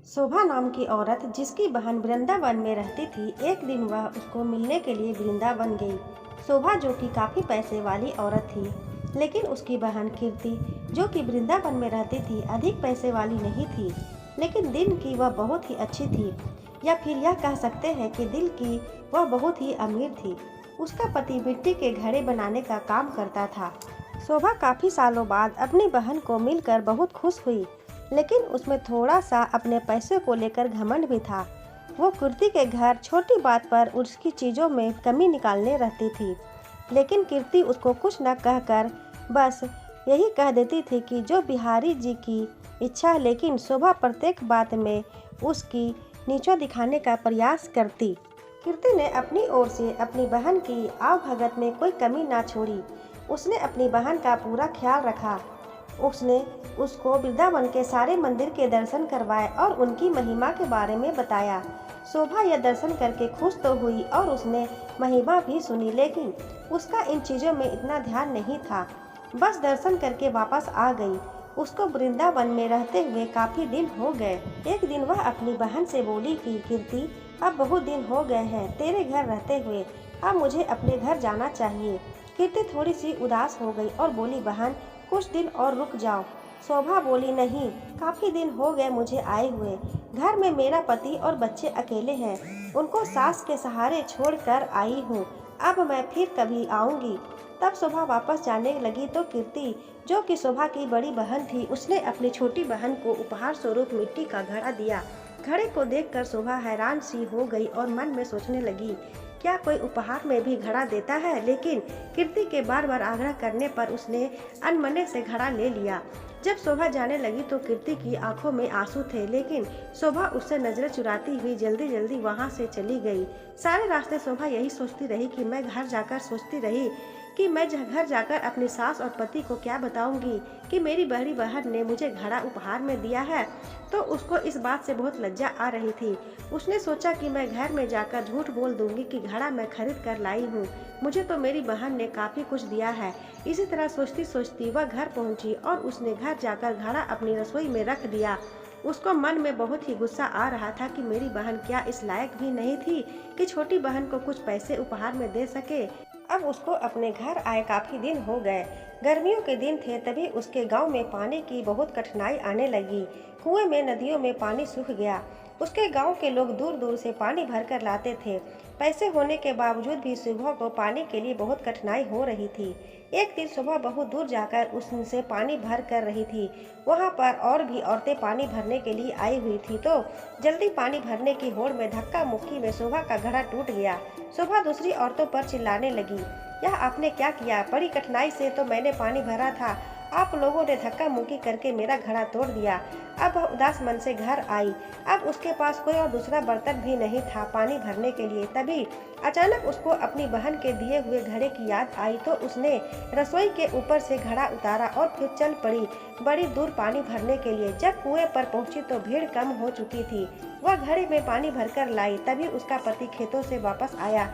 शोभा नाम की औरत जिसकी बहन वृंदावन में रहती थी, एक दिन वह उसको मिलने के लिए वृंदावन गई। शोभा जो कि काफ़ी पैसे वाली औरत थी, लेकिन उसकी बहन कीर्ति जो कि वृंदावन में रहती थी अधिक पैसे वाली नहीं थी, लेकिन दिल की वह बहुत ही अच्छी थी, या फिर यह कह सकते हैं कि दिल की वह बहुत ही अमीर थी। उसका पति मिट्टी के घड़े बनाने का काम करता था। शोभा काफ़ी सालों बाद अपनी बहन को मिलकर बहुत खुश हुई, लेकिन उसमें थोड़ा सा अपने पैसे को लेकर घमंड भी था। वो कीर्ति के घर छोटी बात पर उसकी चीज़ों में कमी निकालने रहती थी, लेकिन कीर्ति उसको न कुछ कहकर बस यही कह देती थी कि जो बिहारी जी की इच्छा है, लेकिन शोभा प्रत्येक बात में उसकी नीचा दिखाने का प्रयास करती। कीर्ति ने अपनी ओर से अपनी बहन की आवभगत में कोई कमी ना छोड़ी। उसने अपनी बहन का पूरा ख्याल रखा। उसने उसको वृंदावन के सारे मंदिर के दर्शन करवाए और उनकी महिमा के बारे में बताया। शोभा यह दर्शन करके खुश तो हुई और उसने महिमा भी सुनी, लेकिन उसका इन चीज़ों में इतना ध्यान नहीं था। बस दर्शन करके वापस आ गई। उसको वृंदावन में रहते हुए काफ़ी दिन हो गए। एक दिन वह अपनी बहन से बोली कि कीर्ति, अब बहुत दिन हो गए हैं तेरे घर रहते हुए, अब मुझे अपने घर जाना चाहिए। कीर्ति थोड़ी सी उदास हो गई और बोली, बहन कुछ दिन और रुक जाओ। शोभा बोली, नहीं, काफ़ी दिन हो गए मुझे आए हुए। घर में मेरा पति और बच्चे अकेले हैं, उनको सास के सहारे छोड़ कर आई हूँ। अब मैं फिर कभी आऊँगी। तब शोभा वापस जाने लगी तो कीर्ति जो कि शोभा की बड़ी बहन थी, उसने अपनी छोटी बहन को उपहार स्वरूप मिट्टी का घड़ा दिया। घड़े को देखकर शोभा हैरान सी हो गई और मन में सोचने लगी, क्या कोई उपहार में भी घड़ा देता है? लेकिन कीर्ति के बार बार आग्रह करने पर उसने अनमने से घड़ा ले लिया। जब शोभा जाने लगी तो कीर्ति की आंखों में आंसू थे, लेकिन शोभा उससे नजरें चुराती हुई जल्दी जल्दी वहां से चली गई। सारे रास्ते शोभा यही सोचती रही कि मैं घर जाकर अपनी सास और पति को क्या बताऊंगी कि मेरी बड़ी बहन ने मुझे घड़ा उपहार में दिया है। तो उसको इस बात से बहुत लज्जा आ रही थी। उसने सोचा कि मैं घर में जाकर झूठ बोल दूंगी कि घड़ा मैं खरीद कर लाई हूँ, मुझे तो मेरी बहन ने काफ़ी कुछ दिया है। इसी तरह सोचती सोचती वह घर पहुँची और उसने घर जाकर घड़ा अपनी रसोई में रख दिया। उसको मन में बहुत ही गुस्सा आ रहा था कि मेरी बहन क्या इस लायक भी नहीं थी कि छोटी बहन को कुछ पैसे उपहार में दे सके। अब उसको अपने घर आए काफ़ी दिन हो गए। गर्मियों के दिन थे, तभी उसके गांव में पानी की बहुत कठिनाई आने लगी। कुएं में, नदियों में पानी सूख गया। उसके गांव के लोग दूर दूर से पानी भरकर लाते थे। पैसे होने के बावजूद भी सुबह को पानी के लिए बहुत कठिनाई हो रही थी। एक दिन सुबह बहुत दूर जाकर उससे पानी भर कर रही थी। वहां पर और भी औरतें पानी भरने के लिए आई हुई थी, तो जल्दी पानी भरने की होड़ में धक्का मुक्की में शोभा का घड़ा टूट गया। शोभा दूसरी औरतों पर चिल्लाने लगी, यह आपने क्या किया? बड़ी कठिनाई से तो मैंने पानी भरा था, आप लोगों ने धक्का मुक्की करके मेरा घड़ा तोड़ दिया। अब वह उदास मन से घर आई। अब उसके पास कोई और दूसरा बर्तन भी नहीं था पानी भरने के लिए। तभी अचानक उसको अपनी बहन के दिए हुए घड़े की याद आई, तो उसने रसोई के ऊपर से घड़ा उतारा और फिर चल पड़ी बड़ी दूर पानी भरने के लिए। जब कुएं पर पहुंची तो भीड़ कम हो चुकी थी। वह घड़े में पानी भरकर लाई। तभी उसका पति खेतों से वापस आया।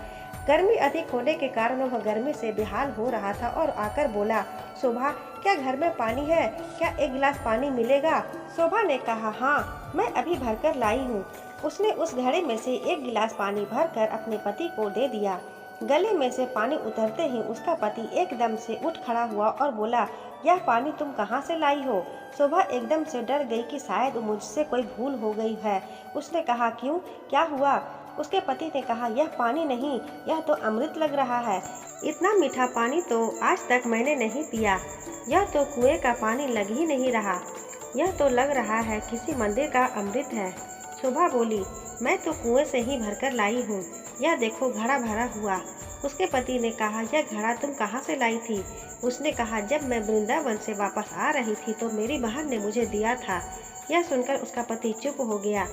गर्मी अधिक होने के कारण वह गर्मी से बेहाल हो रहा था और आकर बोला, शोभा, क्या घर में पानी है? क्या एक गिलास पानी मिलेगा? शोभा ने कहा, हाँ, मैं अभी भरकर लाई हूँ। उसने उस घड़े में से एक गिलास पानी भरकर अपने पति को दे दिया। गले में से पानी उतरते ही उसका पति एकदम से उठ खड़ा हुआ और बोला, यह पानी तुम कहाँ से लाई हो? शोभा एकदम से डर गई कि शायद मुझसे कोई भूल हो गई है। उसने कहा, क्यों, क्या हुआ? उसके पति ने कहा, यह पानी नहीं, यह तो अमृत लग रहा है। इतना मीठा पानी तो आज तक मैंने नहीं पिया। यह तो कुएं का पानी लग ही नहीं रहा, यह तो लग रहा है किसी मंदिर का अमृत है। शोभा बोली, मैं तो कुएं से ही भरकर लाई हूँ, यह देखो घड़ा भरा हुआ। उसके पति ने कहा, यह घड़ा तुम कहाँ से लाई थी? उसने कहा, जब मैं वृंदावन से वापस आ रही थी तो मेरी बहन ने मुझे दिया था। यह सुनकर उसका पति चुप हो गया।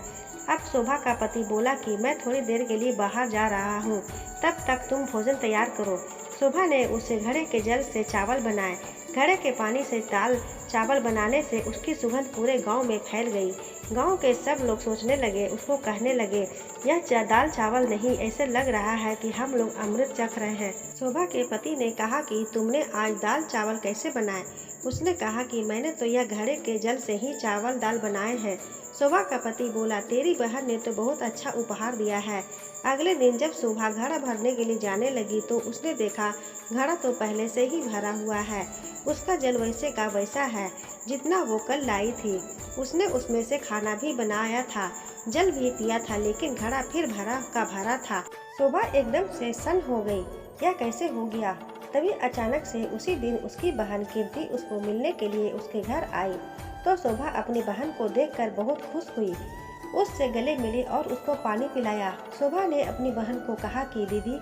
अब शोभा का पति बोला कि मैं थोड़ी देर के लिए बाहर जा रहा हूँ, तब तक तुम भोजन तैयार करो। शोभा ने उसे घड़े के जल से चावल बनाए। घड़े के पानी से दाल चावल बनाने से उसकी सुगंध पूरे गांव में फैल गई। गांव के सब लोग सोचने लगे, उसको कहने लगे, यह दाल चावल नहीं, ऐसे लग रहा है कि हम लोग अमृत चख रहे हैं। शोभा के पति ने कहा कि तुमने आज दाल चावल कैसे बनाए? उसने कहा कि मैंने तो यह घड़े के जल से ही चावल दाल बनाए हैं। शोभा का पति बोला, तेरी बहन ने तो बहुत अच्छा उपहार दिया है। अगले दिन जब शोभा घड़ा भरने के लिए जाने लगी तो उसने देखा घड़ा तो पहले से ही भरा हुआ है। उसका जल वैसे का वैसा है जितना वो कल लाई थी। उसने उसमें से खाना भी बनाया था, जल भी पिया था, लेकिन घड़ा फिर भरा का भरा था। शोभा एकदम से सन्न हो गई, यह कैसे हो गया? तभी अचानक से उसी दिन उसकी बहन कीर्ति उसको मिलने के लिए उसके घर आई। तो शोभा अपनी बहन को देखकर बहुत खुश हुई, उससे गले मिली और उसको पानी पिलाया। शोभा ने अपनी बहन को कहा कि दीदी,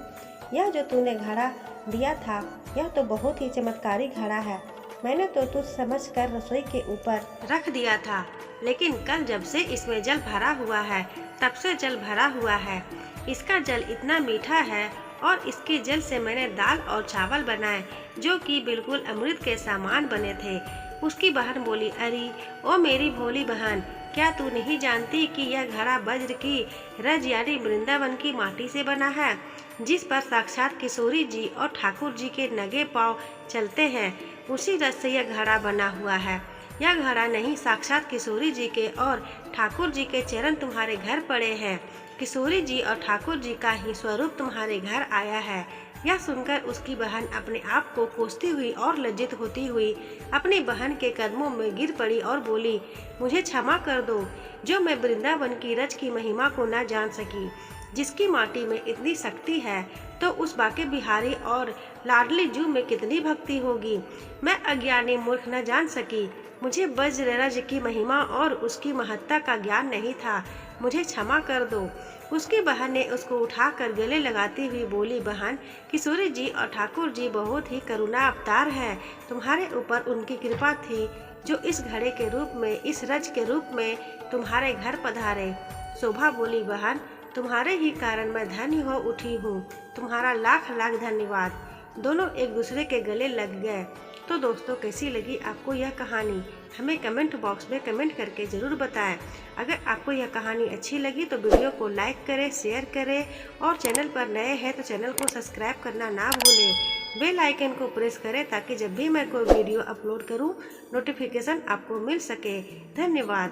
यह जो तूने घड़ा दिया था यह तो बहुत ही चमत्कारी घड़ा है। मैंने तो तुझ समझ कर रसोई के ऊपर रख दिया था, लेकिन कल जब से इसमें जल भरा हुआ है तब से जल भरा हुआ है। इसका जल इतना मीठा है और इसके जल से मैंने दाल और चावल बनाए जो कि बिल्कुल अमृत के सामान बने थे। उसकी बहन बोली, अरे ओ मेरी भोली बहन, क्या तू नहीं जानती कि यह घड़ा वज्र की रज यानी वृंदावन की माटी से बना है, जिस पर साक्षात किशोरी जी और ठाकुर जी के नगे पांव चलते हैं। उसी रज से यह घड़ा बना हुआ है। यह घड़ा नहीं, साक्षात किशोरी जी के और ठाकुर जी के चरण तुम्हारे घर पड़े हैं। किशोरी जी और ठाकुर जी का ही स्वरूप तुम्हारे घर आया है। यह सुनकर उसकी बहन अपने आप को कोसती हुई और लज्जित होती हुई अपनी बहन के कदमों में गिर पड़ी और बोली, मुझे क्षमा कर दो जो मैं वृंदावन की रज की महिमा को न जान सकी। जिसकी माटी में इतनी शक्ति है तो उस बाके बिहारी और लाडली जू में कितनी भक्ति होगी। मैं अज्ञानी मूर्ख न जान सकी। मुझे वज्र रज की महिमा और उसकी महत्ता का ज्ञान नहीं था। मुझे क्षमा कर दो। उसकी बहन ने उसको उठाकर गले लगाती हुई बोली, बहन, किशोरी जी और ठाकुर जी बहुत ही करुणा अवतार है। तुम्हारे ऊपर उनकी कृपा थी जो इस घड़े के रूप में, इस रज के रूप में तुम्हारे घर पधारे। शोभा बोली, बहन, तुम्हारे ही कारण मैं धन्य हो उठी हूँ। तुम्हारा लाख लाख धन्यवाद। दोनों एक दूसरे के गले लग गए। तो दोस्तों, कैसी लगी आपको यह कहानी? हमें कमेंट बॉक्स में कमेंट करके ज़रूर बताएं। अगर आपको यह कहानी अच्छी लगी तो वीडियो को लाइक करें, शेयर करें और चैनल पर नए हैं तो चैनल को सब्सक्राइब करना ना भूलें। बेल आइकन को प्रेस करें ताकि जब भी मैं कोई वीडियो अपलोड करूं नोटिफिकेशन आपको मिल सके। धन्यवाद।